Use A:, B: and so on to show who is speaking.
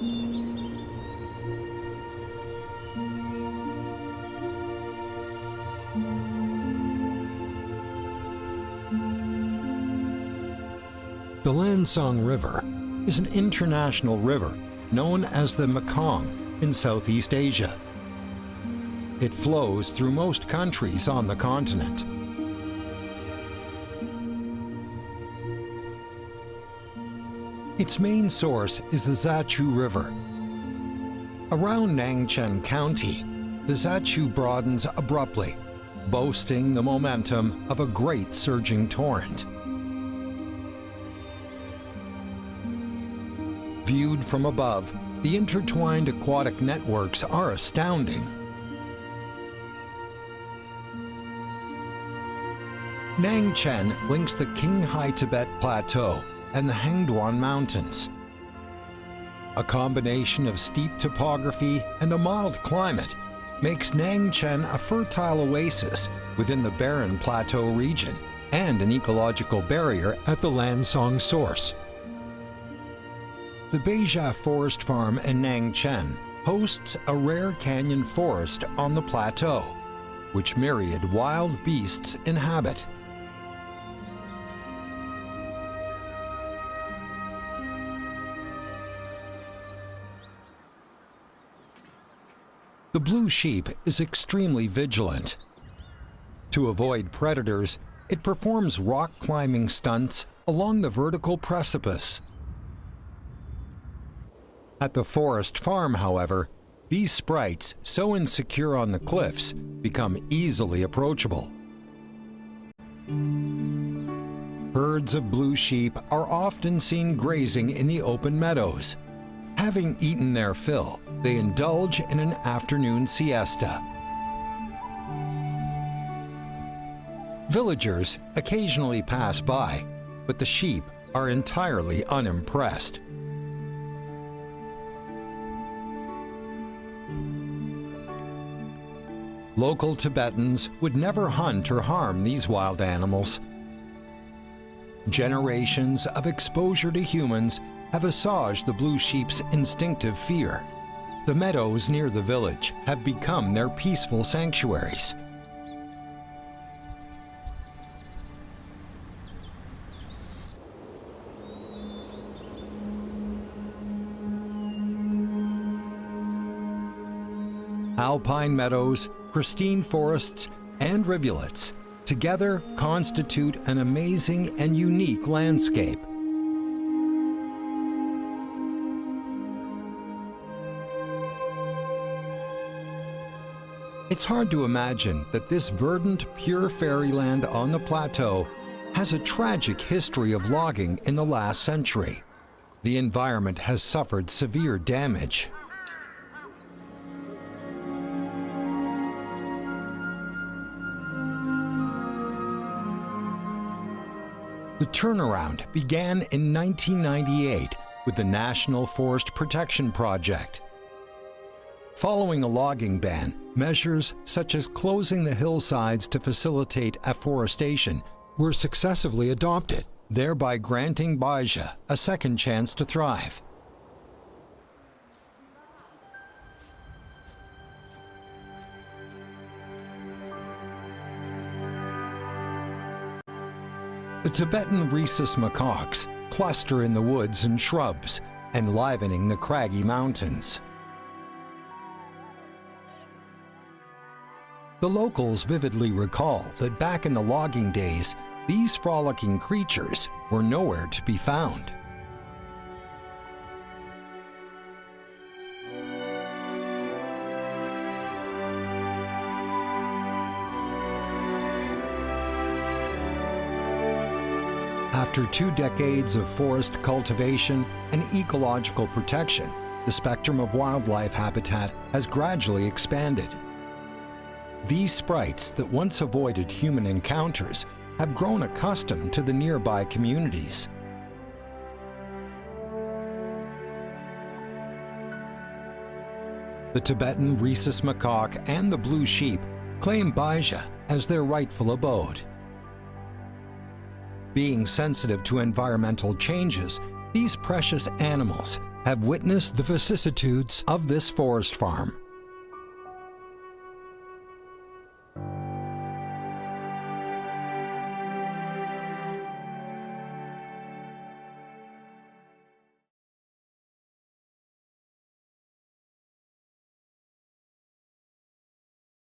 A: The Lansong River is an international river known as the Mekong in Southeast Asia. It flows through most countries on the continent. Its main source is the Zachu River. Around Nangchen County, the Zachu broadens abruptly, boasting the momentum of a great surging torrent. Viewed from above, the intertwined aquatic networks are astounding. Nangchen links the Qinghai Tibet Plateau and the Hangduan Mountains. A combination of steep topography and a mild climate makes Nangchen a fertile oasis within the barren plateau region and an ecological barrier at the Lansong source. The Baizha Forest Farm in Nangchen hosts a rare canyon forest on the plateau, which myriad wild beasts inhabit. The blue sheep is extremely vigilant. To avoid predators, it performs rock climbing stunts along the vertical precipice. At the forest farm, however, these sprites, so insecure on the cliffs, become easily approachable. Herds of blue sheep are often seen grazing in the open meadows. Having eaten their fill, they indulge in an afternoon siesta. Villagers occasionally pass by, but the sheep are entirely unimpressed. Local Tibetans would never hunt or harm these wild animals. Generations of exposure to humans have assuaged the blue sheep's instinctive fear. The meadows near the village have become their peaceful sanctuaries. Alpine meadows, pristine forests, and rivulets together constitute an amazing and unique landscape. It's hard to imagine that this verdant, pure fairyland on the plateau has a tragic history of logging in the last century. The environment has suffered severe damage. The turnaround began in 1998 with the National Forest Protection Project. Following a logging ban, measures such as closing the hillsides to facilitate afforestation were successively adopted, thereby granting Baizha a second chance to thrive. The Tibetan rhesus macaques cluster in the woods and shrubs, enlivening the craggy mountains. The locals vividly recall that back in the logging days, these frolicking creatures were nowhere to be found. After 2 decades of forest cultivation and ecological protection, the spectrum of wildlife habitat has gradually expanded. These sprites that once avoided human encounters have grown accustomed to the nearby communities. The Tibetan rhesus macaque and the blue sheep claim Baizha as their rightful abode. Being sensitive to environmental changes, these precious animals have witnessed the vicissitudes of this forest farm.